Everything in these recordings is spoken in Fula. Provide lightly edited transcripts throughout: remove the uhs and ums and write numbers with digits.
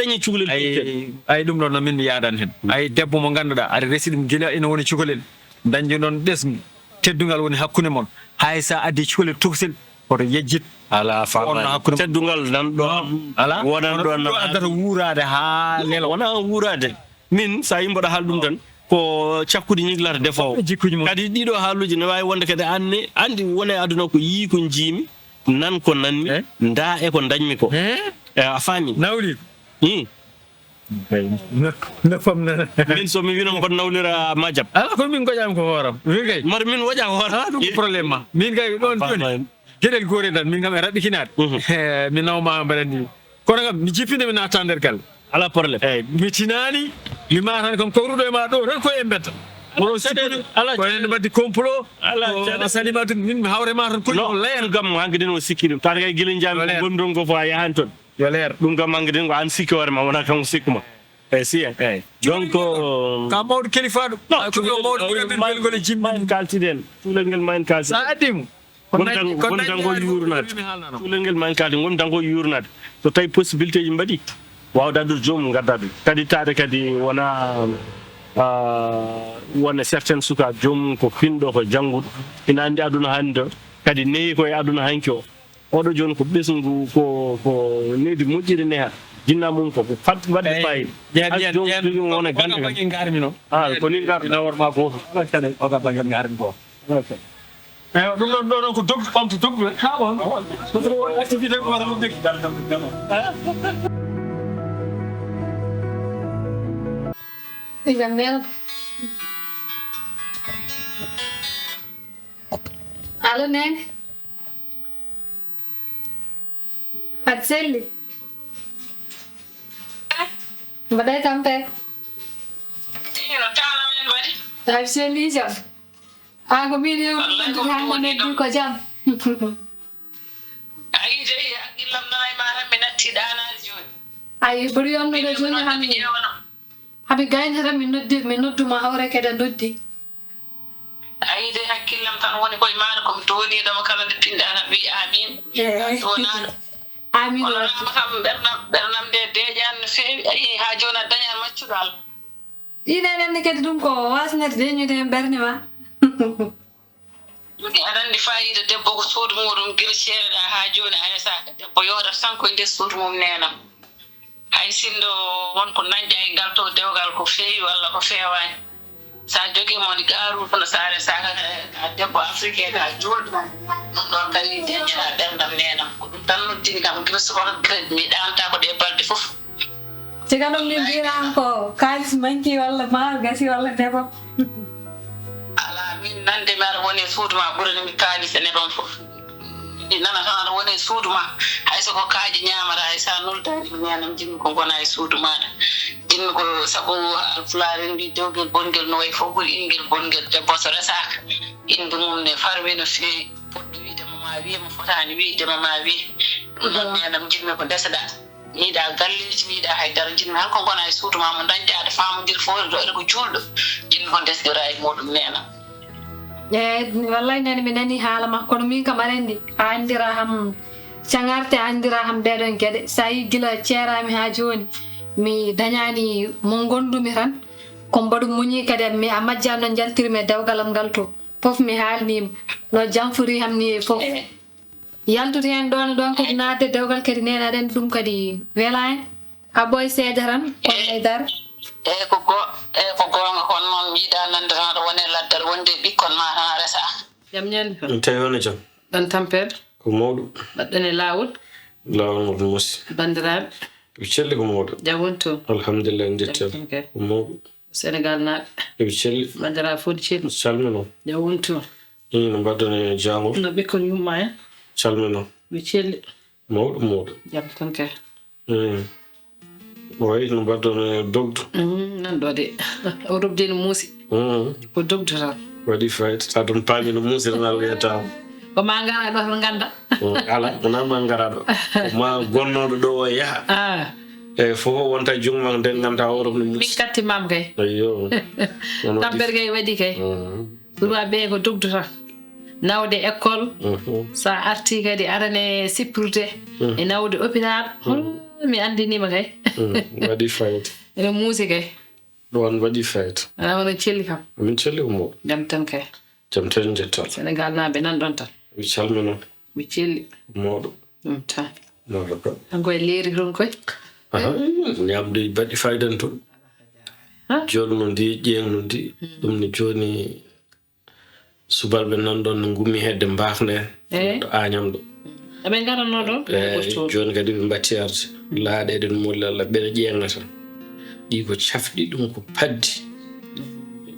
dañi cukalel ay ɗum ɗon no min mi yaadan hen ay debbo mo ganduɗa aɗa resi ɗum gila ina woni cukalel dañde noon ɓesngu teddugal woni hakkude mon hay sa addi cukalel tokosel koto yejjit ala fa teddugal nan ɗo ala wonan ɗo nan addata wuurade ha lela wona wuurade min sa yimboɗa haal ɗum tan ko cakkude ñiglata defawo kadi ɗiɗo haaluji ne wawi wonde kadi anne andi wona e aduna ko yii ko jiimi nan ko nanmi nda e ko dañmi ko a faami nawli no famna min so mi winoma ko nawlira majab ala ko min goƴami ko hooram min kay mar min woƴa ko hoora ɗum probléme ma min kay ɗon joni gueɗel goore tan min kam e raɓɓikinade mi nawma mbaɗanni kono kam mi jippinde mi natta nder galle ala probléme eyyi mi tinani mi matani kam kowruɗo e ma ɗo tan koye mbetta oɗo sikkude ko ene mbaddi complot a salima tun min mi hawrema tan koye leer gam hankkadin o sikki ɗum tata kay guila jami gondon ko fo a yahani toon yo leer ɗum gam hankkadin ko an sikki hoore ma wona kanko sikkuma eyyi si eyyi donc ka mawɗo kelifaɗo ko mawɗo ɓuurɗen ngol e jimmi ma en kaltide en cuulel ngel ma en kaltide sa addimo gon tanko yurnade cuulel ngel ma en kaltide gon tanko yurnade so tawi possibilité ji mbaɗi wawde addude joomum gadda ɗum kadi taade kadi wona certaine sukaɓe joomum ko finɗo ko jangguɗo ina andi aduna hannde kadi neyi koye aduna hanki o oɗo joni ko ɓesngu ko neydi moƴƴiri neha jinna mum ko fat waɗde fayida jomum wona gande kam garmi noon ko ni garmi naworma goto kadi oga bangel garmi ko eyi ɗum ɗon ɗo ɗon ko doggu ɓamto doggu ha ɓon activité ko wara ɗum deggi Janela. Alô, Neene. Atselli. Mbaɗay tampere. Ino tawna min mbaɗi. Ay selli jam. An ko mbiɗi hande neddi ko jam. Ayi jeyi haqqillam nana e ma tan mi natti ɗanaji joni. Ayi ɓuri yonnude joni hande. Haɓe gayni tan mi nodduma hawre kede doddi. Ayi de hakkillam tan woni koye maɗa komi towniɗoma kala nde pinɗa tan wi amin tonaɗo amin wonama kam ɓernam nde deƴan no feewi ayi ha joni a dañan maccuɗo Allah ɗinenenne kadi ɗum ko wasnede deñude hen ɓerde ma aɗa andi fayida debbo ko suudu muɗum guila ceereɗa ha joni ayasaka debbo yoɗata tan koye nder suudu mum nenam hay sindo wonko dañƴa e ngal to dewgal ko feewi walla ko feewani sa jogui moni garu kono saare saka ka debbo africain ka julɗo ɗum ɗon kadi deñƴaɗa ɓerdam nenam ko ɗum tan noddini kam guila soko grade mi ɗanta ko ɗe balɗe foof siga ɗum min mbiran ko kalis manki walla ma gasi walla debbo ala min nande mi aɗa woni e suudu ma ɓuranimi kalis e neɗon foof ɗi nana tan aɗa woni e suudu ma hay soko kaaji ñamata hay sa nultani nenam jinmi ko gona e suudu maɗa jinmi ko saabu alfulare mbi dewgel bongel no wayi fof ɓuuri ingel bongel debbo so resaka inde mum ne farwi no feewi poɗɗo wiidema ma wiye mo fotani wiidema ma wiye ɗum ɗon nenam jinmi ko ndeseɗa miiɗa galleji miiɗa haydara jinmi han ko gona e suudu ma mo dañƴa aɗa famodira fof ɗo ede ko julɗo jinmi ko ndesdira e muɗum nenam wallahi nani mi nani haala ma kono min kam aɗa andi a andira ham cagarte a andira ham ɗeɗon gueɗe sa yi guila ceerami ha joni mi dañani mo gondumi tan ko mbaɗu muñi kadi mi a majjani no jaltirmi e dewgalam ngal to foof mi haalnima no janfori ham ni foof yaltude hen ɗon ɗon kadi nadde dewgal kadi nene aɗa andi ɗum kadi wela en a ɓooy seeɗa tan ko haydara eyi ko gonga kono noon yiiɗa nande tan aɗa wone laddal wonde ɓikkon ma tan a resa jam ñalli ɗum tawi wona jam ɗon tampere ko mawɗum mbaɗɗon e lawol ngoɗum musi bandiraɓe eɓe celli ko mawɗum jam woni toon alhamdulillah en jettima ko mawɗum sénégal naaɓe eɓe celli bandiraɓe fof ɗi celli calmino jam woni toon no mbaɗɗon e jangol no ɓikkon yumma en calmino ɓe celli mawɗum jam tan kay wayi no mbaɗɗon e dogdu nan ɗo de o robdi no muusi ko dogdu tan waɗi fayida sa ɗum paami no muusi tan aɗa wiyatama ko ma gara ɗo tan ganda ala wona ma gara ɗo ma gonnoɗo ɗo o yaaha eyyi fof wonta jungo ma nden ganda oɗo no muusi min kattimama kay ayyo tampere kay waɗi kay ɓurwa ɓe ko dogdu tan nawde école sa arti kadi arane sécurité e nawde hôpital mi andinima kay waɗi fayde ene muusi kay ɗon waɗi fayde ana wono celli kam min celli ko mo jam tan kay jam tan jettal Sénégal naaɓe nan ɗon tan mi calminon mi celli moɗo ɗum tan noɗo ko hanko e leeri ton koy ñamde baɗi faydan toon joni no ndi ƴeengno ndi ɗum ni joni subalɓe nan ɗon no gummi hedde mbafne ɗo Agnam ɗo aɓe garanno ɗon joni kadi ɓe mbatti arde laaɗeɗen molli Allah ɓeɗa ƴeenga tan ɗi ko cafɗi ɗum ko paddi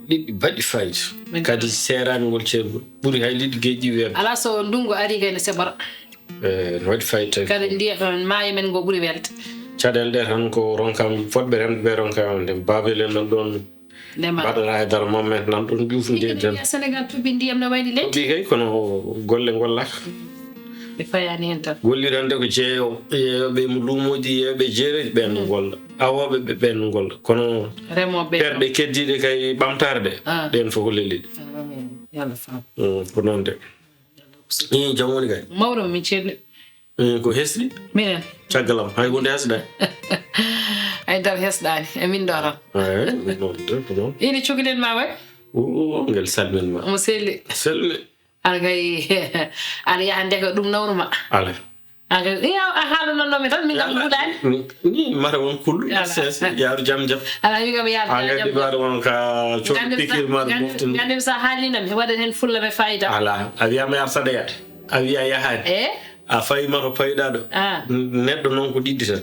liɗɗi baɗi fayde kadi serani ngol ceergol ɓuuri hay liɗɗi geeƴi weeɓe ala so ndungu ari kay ne sebora no waɗi fayde tawi kadi ndiyam maayo men ngo ɓuuri welde caɗele ɗe tan ko ronkam fotɓe remde ɓe ronkam nde babelen nan ɗon mbaɗata haydara mommen nan ɗon ƴufnde tan Sénégal tuɓi ndiyam no wayni leydi toɓi kay kono golle gollaka ɓe fayani hen tan gollirande ko jeeyowo yeeyoɓe mo luumoji yeeyoɓe jeereji ɓen no golla awoɓe ɓe ɓen no golla kono remoɓe perɗe keddiɗe kay ɓamtare ɗe ɗen fof ko leliɗe yalla faam ko noon de jam woni kay mawɗo min celli ko hesɗi minen caggalam hay hunde hesɗani haydara hesɗani e min ɗo tan noon de ko noon ini cukalel ma way ngel salminma omo selli selli aɗa kay aɗa yaha ndeka ɗum nawruma ala a haalanonnomi tan min kam huuɗani ni mata won kullu ses yaaru jam jam ala mi kam yaadu angadi baɗa won ka coɗ pikir maɗa moftin gandem sa haalinami waɗat hen fulla me fayida ala a wiyama yar saɗa yaade a wiya yahani a fayima to payɗa ɗo neɗɗo noon ko ɗiɗɗi tan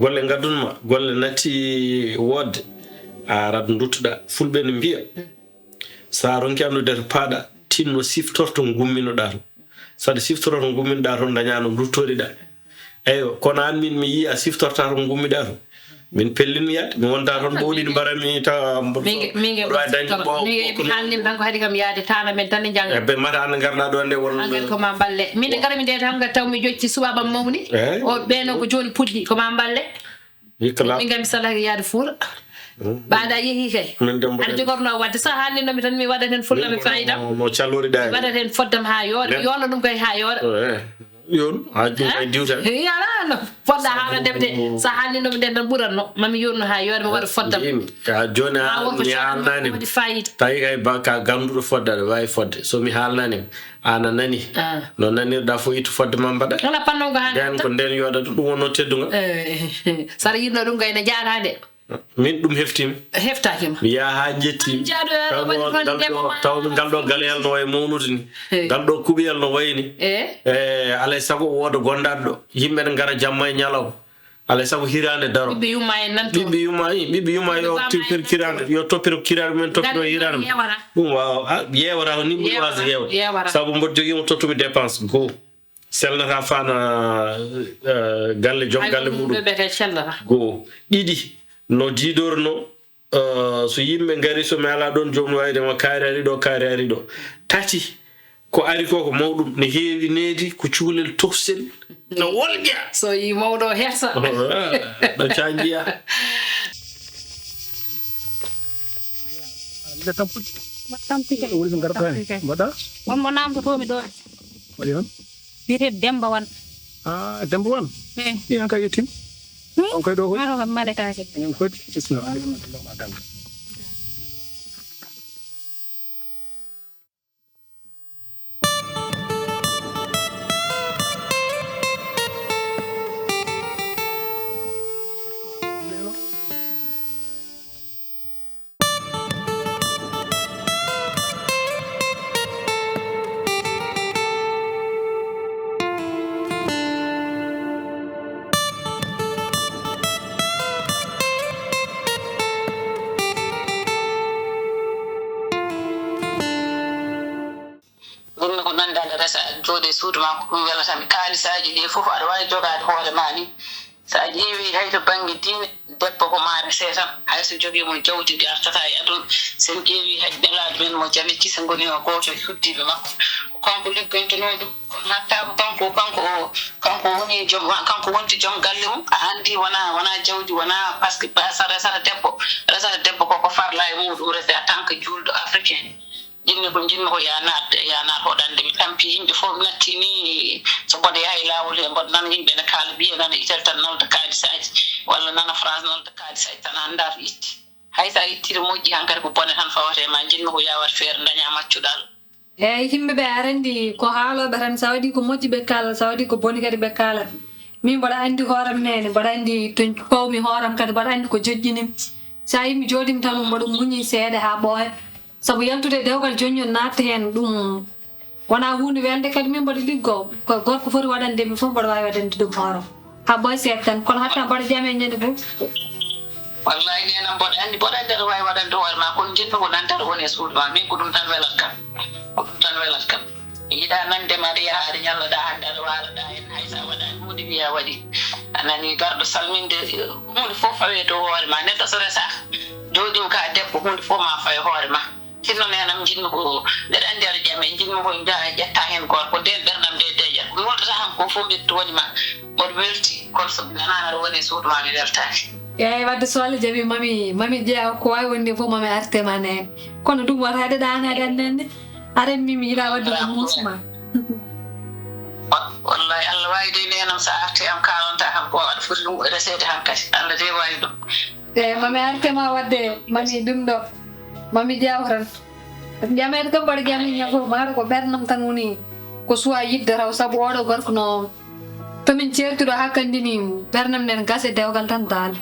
golle gaddunma golle natti wodde a arat duttuɗa fulɓe no mbiya sa ronki andude to paaɗa tinno siftorto gumminoɗa to saɗa siftoroto gumminoɗa toon dañano duttoriɗa eyyo kono an min mi yi a siftorta to gummiɗa to min pellinmi yaade mi wonta toon ɓowɗiɗi mbarami tawa haalnimi tan ko haadi kam yaade tana men tan ne jangga ɓe mata an garɗa ɗo nde won koma balle min garami nde tan taw mi jocci subabam mawni o ɓeeno ko joni puɗɗi koma balle min gami salaki yaade fuura baada yehi kay aɗa jogorno wadde sa haalninomi tan mi waɗat hen fulla mi fayidam no calloriɗa mi waɗat hen foddam ha yooɗa yonno ɗum kay ha yooɗa yon ha jum kay diwta yala no fodda haalandemi de sa haalninomi nden tan ɓuratno mami yonno ha yooɗa mi waɗa foddam joni mi haalnanima waɗi fayida tawi kay ka ganduɗo foddaɗo wawi fodde somi haalnanima an a nani no nanirɗa fo ittu fodde ma mbaɗa ala pannon ko nden ko nden yooɗata ɗum wonno tedduga saɗa yinno ɗum kay ne jaatade min ɗum heftimi heftakima mi yaha ha jettimi taw ngal ɗo galeyal no wayi mawnude ni ngal ɗo kuɓiyal no wayni alay saago wooda gondaɗo ɗo yimɓe ne gara jamma e ñalaw alay saago hirande daro ɓiɓɓe yumma en nan ɓiɓɓe yumma yo toppir kirande yo toppiro kirande men toppiro hirande ɗum wawa yewata ko ni ɓuuri wasde yewde saabu mboɗo joguimo tottumi dépense goo selnata fana galle joom galle muɗum goo ɗiɗi no jiidorno so yimɓe ngari somi ala ɗon joomum waydema kaari ari ɗo kaari ari ɗo tati ko ari ko ko mawɗum ne heewi needi ko cuulel toksel no wolƴa so yi mawɗo hersa ɗo cajiya wonmo namdotomi ɗo waɗi on wiyetede Demba Wan Demba Wan iyan ka yettim on koy ɗo hoy maro kam maɗetake en koy bismillah gonmi ko nande aɗa resa jooɗe suudu ma ko ɗum welatami kaalisaji ɗi fof aɗa wawi jogade hoore ma ni sa ƴeewi hay to banggue diine debbo ko maare seetan hayso joguimo jawdi ɗi artata e aduna sen ƴeewi hay nelaɗo men mo jaami kisa goni o goto e suddiɓe makko ko kanko liggantono ɗum kono hatta ko kanko woni joom kanko wonti joom galle mum a andi wona jawdi wona par ce que resata debbo koko farla e muɗum rese a tant que julɗo africain jinmi ko yanat hoɗande mi tampi yimɓe fof natti ni so mboɗo yahi laawol e mboɗo nana yimɓe ne kaala mbiya nana Italie tan nolta kaalisaji walla nana France nolta kaalisaji tan annda to itti hay sa ittiri moƴƴi hankadi ko bone tan fawate ma jinmi ko yawat feere daña maccuɗal eyyi yimɓe ɓe arandi ko haaloɓe tan sa waɗi ko moƴƴi ɓe kaala sa waɗi ko boni kadi ɓe kaala min mboɗa andi hooram nene mboɗa andi to pawmi hooram kadi mboɗa andi ko joƴƴinim sa yimi jooɗimi tan mboɗo muñi seeɗa ha ɓooya sabu yaltude dewgal joñol natta hen ɗum wona hunde welde kadi min mboɗo liggo ko gorko foti waɗande mi fof mboɗo wawi waɗande ɗum hooram ha ɓooya seeɗa tan kono hatta mboɗo jaame ñande fof wallahi nena mboɗo andi aɗa wawi waɗande hoore ma kono jinmi ko nantata woni e suudu ma min ko ɗum tan welat kam ko ɗum tan welat kam yiɗa nandema aɗa yaha aɗa ñalloɗa hande aɗa walaɗa hen hay sa waɗani hunde wiya waɗi anani garɗo salminde hunde fof fawe dow hoore ma neɗɗo so resa jooɗima ka debbo hunde fof ma fawe hoore ma sinno nenam jinmi ko mbeɗa andi aɗa ƴame jinmi ko ƴetta hen gorko nden ɓerdam nde deƴat mi woldata han ko fof mbiɗa woni ma mboɗo welti kono so nanani aɗa woni e suudu ma mi weltani eyyi wadde so Allah jaaɓi mami ƴeewa ko wawi wonde fof mami artema nene kono ɗum wata haɗe ɗanade annenne aɗa mimi yiɗa wadde ko musma wallahi Allah wawi de nenam sa arti am kalonta kam ko aɗa foti ɗum resede han kadi Allah de wawi ɗum eyyi mami artema wadde mami ɗum ɗo mami ƴeewa tan jamede kam mbaɗa jamiña fof maɗa ko ɓernam tan woni ko suwa yidde taw saabu oɗo gorko no tomin certuɗo hakkandini ɓernam nden gase dewgal tan daale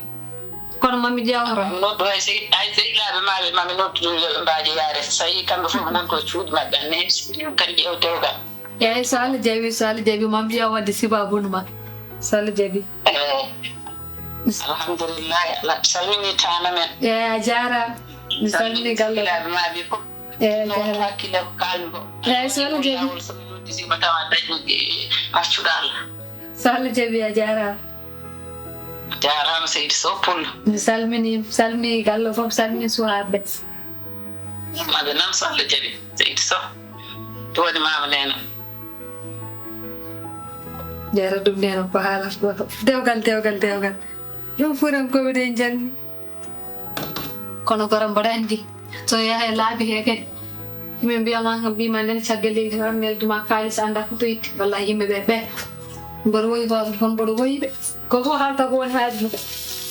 kono mami ƴeewa tan noddu hay sehilaɓe maɓe mami nodduɗo yoɓe mbaji yaade so tawi kamɓe fof nan koye cuuɗi maɓɓe anne kadi ƴeew dewgal eyyi so Allah jaaɓi mami ƴeewa wadde sibabunu ma so Allah jaaɓi alhamdulillahi Allah salmini tana men eyyi a jarama mi salmini galle sehilaɓe maɓe fof no hakkille ko kalmi ko eyyi so Allah jaaɓi somi noddisima tawa dañi maccuɗo Allah so Allah jaaɓi a jarama jarama seydi Sow Pullo mi salmini galle fof salmini suhaɓe maɓe nan so Allah jaaɓi seydi Sow to woni mama nena jara ɗum nena ko haalata ɗo dewgal ɗum furankoɓe de jalni kono gora mboɗa andi so yaha laabi he kadi min mbima nden caggal leydi tan melduma kalis anda ko to itti wallahi yimɓeɓe ɓe mboɗo woyi hoore toon mboɗo woyiɓe ko fof haalta ko woni haajuma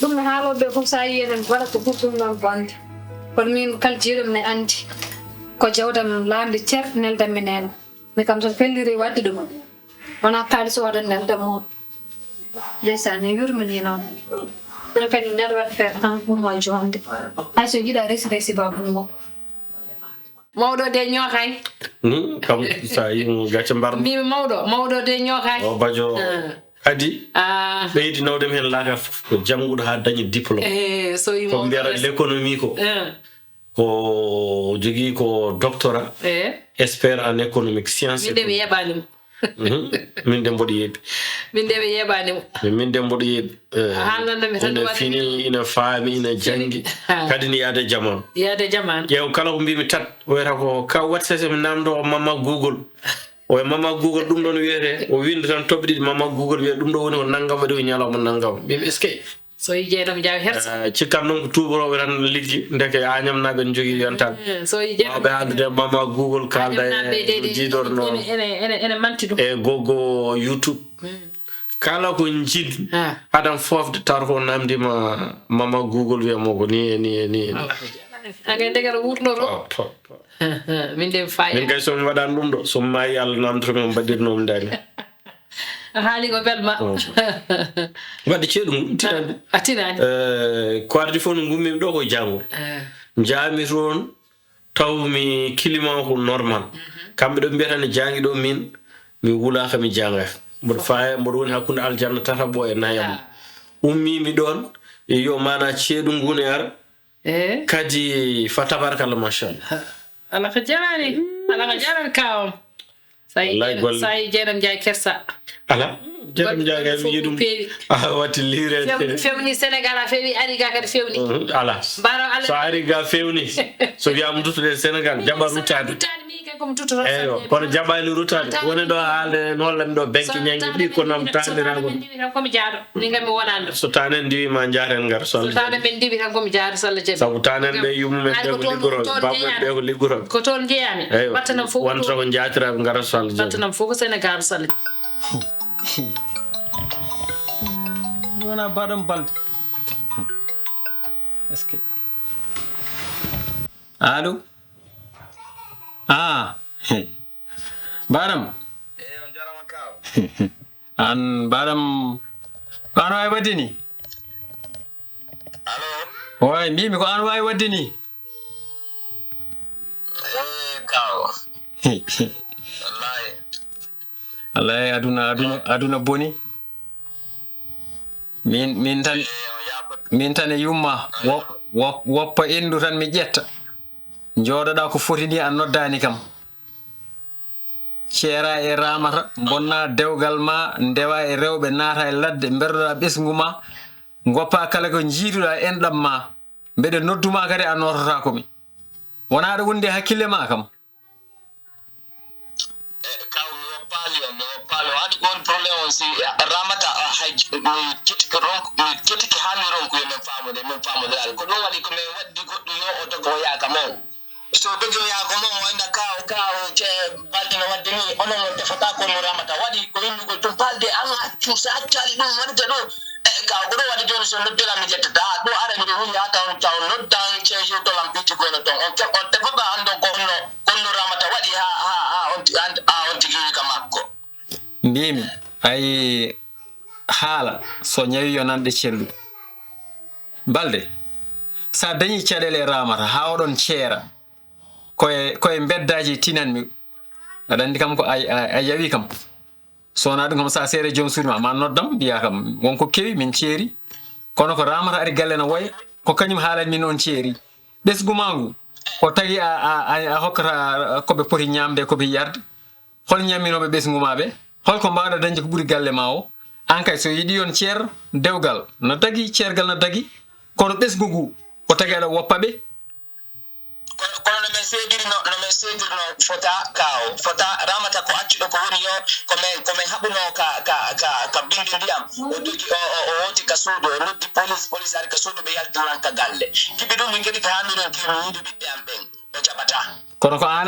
ɗum no haaloɓe fof sa yi enen waɗa ko ɓurɗum noon bonde kono min kala jiiɗom ne andi ko jawdam lamde cer neldanmi nena mi kam so felliri wadde ɗum wona kalis oɗon neldam o ndeysan ne yurmini noon ɗum kadi neɗɗo waɗa feere tan ɗum o jonde hay so jiiɗa resi babum o mawɗo de ñookay kam sa yimo gacce mbarno mbimi mawɗo de ñookay o bajo adi ɓeydi nawdem hen laaka ko jannguɗo ha dañi diplôme so yimo ko mbiyata l'économie ko jogui ko doctorat expert en économique science min de mi yeɓanimo min de mboɗo yeeɓi min de mi yeɓanimo min de mboɗo yeeɓi ina fini ina faami ina janggi kadi ni yaade jamanu ƴeew kala ko mbimi tat wiyata ko ka watsese mi namdo o mama google o mama google ɗum ɗon wiyete o winde tan toɓɓe ɗiɗi mama google wiya ɗum ɗo woni ko naggam waɗi ko ñalawma naggam mbimi est ce que so yi jeeɗam jawi hersa cikkan noon ko tuboroɓe tan liggi ndeke añamnaɓe ne jogui yontaɓe so yi jeeɗam ɓe haaldude mama google kalda e jiidorno ene manti ɗum e gogo youtube kala ko jiɗ haɗan fofde taw ko namdima mama google wiyamo ko ni agay degal wurno ɗo min de fayi min kay somi waɗani ɗum ɗo somi maayi Allah namdotomi mbaɗirnomi dani haali ko belma wadde ceeɗu tinani atinani ko ardi fof no gummimi ɗo ko janggo jaami toon tawmi climat ko normal kamɓe ɗo mbiyata ne jangi ɗo min mi wulaka mi jangaka mboɗo faaya mboɗo woni hakkude aljanna tataɓo e nayam ummimi ɗon yo mana ceeɗu ngune ara kadi fa tabarakallah machallah ala ko jarani kawam sayi jeeɗam jaay kersa ala jeeɗam jaay mi yiɗum watti liirede fewni sénégal a feewi ari ga kadi fewni ala so ari ga fewni so wiyama duttoɗe sénégal jaɓa ruttade comme tout rot eyo kono jaɓani rutade woni ɗo haalde no hollami ɗo benki ñangi ɗi ko nam tanirago tan komi jaaɗo ni ngam mi wonande so tanen ndiwima jaaren ngar so tanen ɓe ndiwi tan komi jaaɗo salla jaɓi sabu tanen ɓe yummumen ɓe ko liggoroɓe babaɓe ɓe ko liggoroɓe ko toon jeeyami wattanam fof wonta ko jaatiraɓe ngara so Allah jaɓi wattanam fof ko Sénégal salla wona baɗam balde est-ce que allo baɗam on jarama kaw an baɗam ko an wawi wadde ni allo oy mbimi ko an wawi wadde ni kaw wallahi wallahi aduna boni min tan e yumma woppa endu tan mi ƴetta jooɗoɗa ko foti ni a noddani kam ceera e ramata bonna dewgal ma ndewa e rewɓe naata e ladde berdoɗa ɓesngu ma goppa kala ko jiiduɗa enɗam ma mbeɗe nodduma kadi a notota komi wona aɗa wondi hakkille ma kam kaw mi woppali haɗi gon probléme on si ramata hay kettiki hanni ronko yomin famude al ko ɗum waɗi komin waddi goɗɗo yo o dogo yaaka mon so dogo yaako mon wayna kaw ce balɗe no wadde ni onon defata kono ramata waɗi ko yimɓugol tum balde an accu sa accali ɗum waɗde ɗo kaw ko ɗum waɗi joni so noddira mi jettata ɗo ara miɗo huñi ha taw noddan ceejo tolam pitti gono ton on tefoɓa ando gonno ramata waɗi ha on tigui ka makko mbimi ay haala so ñawi yo nanɗe cellu balde sa dañi caɗele ramata ha oɗon ceera koye beddaji tinanmi aɗa andi kam ko a yawi kam sowona ɗum kam sa seere joom suudu ma noddam mbiya kam wonko kewi min ceeri kono ko ramata ari galle no woya ko kañum haalani min on ceeri ɓesgu ma ngu ko tagi a hokkata koɓe poti ñamde koɓe yarde hol ñamminoɓe ɓesgu ma ɓe holko mbawɗa dañde ko ɓuuri galle ma o an kay so yiɗi on ceer dewgal no dagi ceergal no dagi kono ɓesgu ngu ko tagi aɗa woppa ɓe kono no min seedirno fota ramata ko accuɗo ko woni yo komin haɓuno ka bindi ndiyam o dogi o woti ka suudu o noddi police ari ka suudu ɓe yaltiran ka galle kiɓe ɗum min kadi ko hannuɗon kimi yiɗi ɓiɓɓe am ɓen o jaɓata kono ko an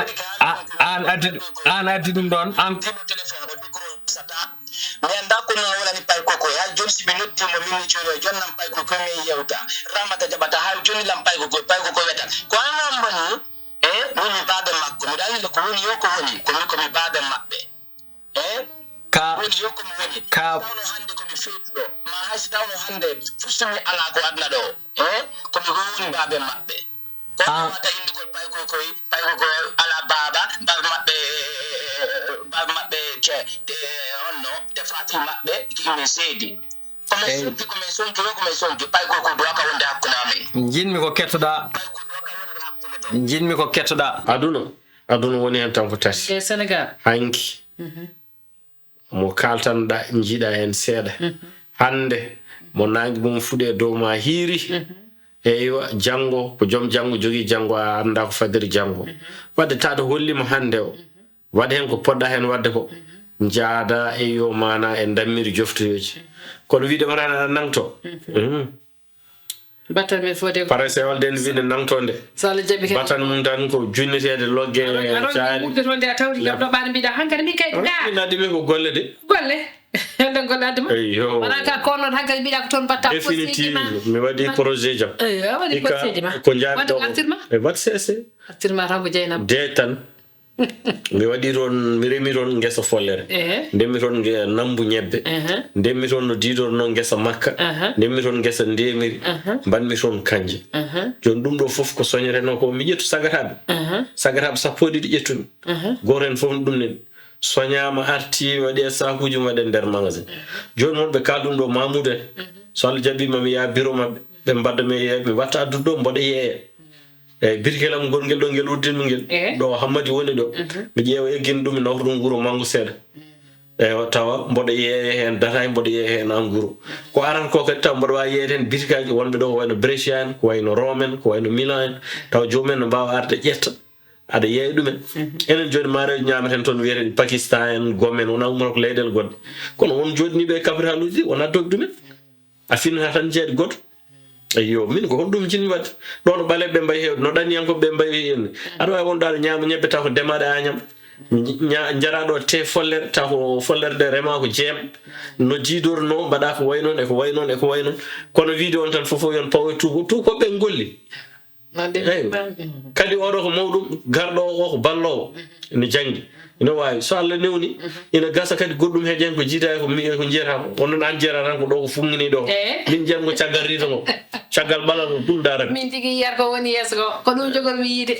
addi ɗum ɗon an téléphone o décrochata mi anda ko non wolani pay koko ha joni si ɓe noddimo minni joni o jonnam pay koko min yewta ramata jaɓata ha joni lam pay koko wetan ko anan boni woni baɓe makko miɗa andi ko woni yo ko woni komi baɓe maɓɓe woni yo komi woni tawno hande komi feytuɗo ma hayso tawno hande fustumi ala ko adna ɗo komi woni baɓe maɓɓe wata indikol pay koko ala baaba baaba maɓɓe onno tefati maɓɓe min seedi komin sonki pay koko duwaka wonde hakkude amen jinmi ko kettoɗa aduna woni hen tan ko tati Sénégal hanki mo kaltanoɗa jiiɗa hen seeɗa hande mo nangi mum fuuɗe dow ma hiiri eyo janggo ko joom janggo jogui janggo a anda ko fadiri janggo wadde taade hollima hande o waɗa hen ko poɗɗa hen wadde ko jaada eyo mana e dammiri joftoyoji kono wiidema tan aɗa nangto battan min fode par exemple den wiide nangtonde sala jabi ke battan mum tan ko junnitede logge caali ɓurde toon de a tawti kam ɗo ɓaɗa mbiɗa hankadi min kay inade min ko golle de golle nden golle adde ma eyo wona ka ko noon hankadi mbiɗa ko toon batta définitive mi waɗi projet jam a waɗi projet ma ko jaarɗo artirma e wat sese artirma tan ko jeynam de tan mi waɗi toon mi remi toon ngesa follere ndemmi toon nambu ñebbe ndemmi toon no diidorno ngesa makka ndemmi toon ngesa ndemiri mbanmi toon kanje joni ɗum ɗo fof ko soñereno ko mi ƴettu sagataɓe sappo e ɗiɗi ƴettumi goto hen fof ɗum nen soñama arti waɗi e sakuji waɗe nder magasin joni moon ɓe kal ɗum ɗo mamoudou en so Allah jaɓima mi yaa bureau mabɓe ɓe mbadda mi watta addude ɗo mboɗo yeeya eyyi birkelam gonguel ɗo nguel uddinmi nguel ɗo hammadi woni ɗo mi ƴeewa eggini ɗum mi nawta ɗum guuro mangu seeɗa eyyi tawa mboɗo yeeya hen data mboɗo yeeya hen en guuro ko arata ko kadi taw mboɗo wawi yeeyde hen birkaji wonɓe ɗo ko wayno Brescia en ko wayno Rome en ko wayno Milan en taw jomumen ne mbawa arde ƴetta aɗa yeeya ɗumen enen joni maaroji ñamaten toon wiyeten Pakistan en gomen wona ummata ko leyɗele goɗɗe kono won joɗiniɓe e capital uji ɗi wona dogi ɗumen a finnata tan jeeɗe goto ayyo min ko honɗum jinmi wadde ɗon ɓaleɓe ɓe mbayi hewde no ɗanniyankoɓe ɓe mbayi henne aɗa wawi wonɗo aɗa ñaama ñebbe taw ko ndemaɗe añam jaraɗo te follere taw ko follere ɗe rema ko jeem no jiidorno mbaɗa ko way noon eko way noon eko way noon kono wiide on tan fof yon pawoye tukoɓe golli eyyo kadi oɗo ko mawɗum garɗo o ko ballowo ene janggi ina wawi so Allah newni ina gasa kadi goɗɗum heeƴen ko jiida ko ko jiyatamo onnon an jeera tan ko ɗo ko funngini ɗo min jiyat ko caggal rita ngo caggal ɓala no ɗum darata min tigui yiyata ko woni yeeso ko ɗum jogormi yiide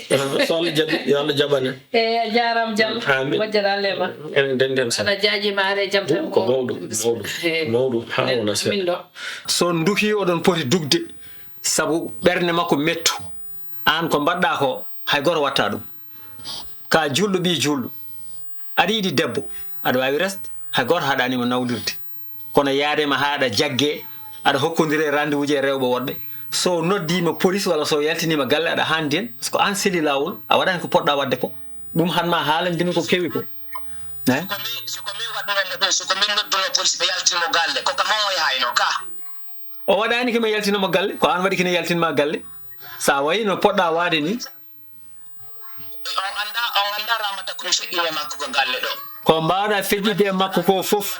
so Allah jaɓi yo Allah jaɓane a jaram Diallo wajjata lema enen denden sa aɗa jaajima aɗa jam tan ko mawɗum ha wona se min ɗo so duki oɗon poti dugde sabu ɓernde makko mettu an ko mbaɗɗa ko hay goto watta ɗum ka julɗo ɓi julɗo aɗa yiɗi debbo aɗa wawi resde hay goto haɗanima nawlirde kono yaadema ha aɗa jagge aɗa hokkodiri rendez-vous ji e rewɓe woɗɓe so noddima police walla so yaltinima galle aɗa handi hen par ce que an seeli lawol a waɗani ko poɗɗa wadde ko ɗum hanma haalandimi ko kewi ko soko min waɗunono ɗum soko min nodduno police ɓe yaltinmo galle ko kam on o yahayno ka o waɗani kima yaltinoma galle ko an waɗi kine yaltinma galle sa wayi no poɗɗa waade ni on anda ramata komi feƴƴine makko ko galle ɗo ko mbawɗa feƴƴide e makko ko fof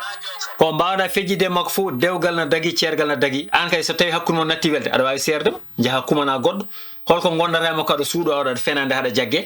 ko mbawɗa feƴƴide e makko fof dewgal no dagui ceergal no dagui an kay so tawi hakkude mo natti welde aɗa wawi serdema jaaha kumana goɗɗo holko gondata e makko aɗa suuɗo awɗa aɗa fenande haɗa jagge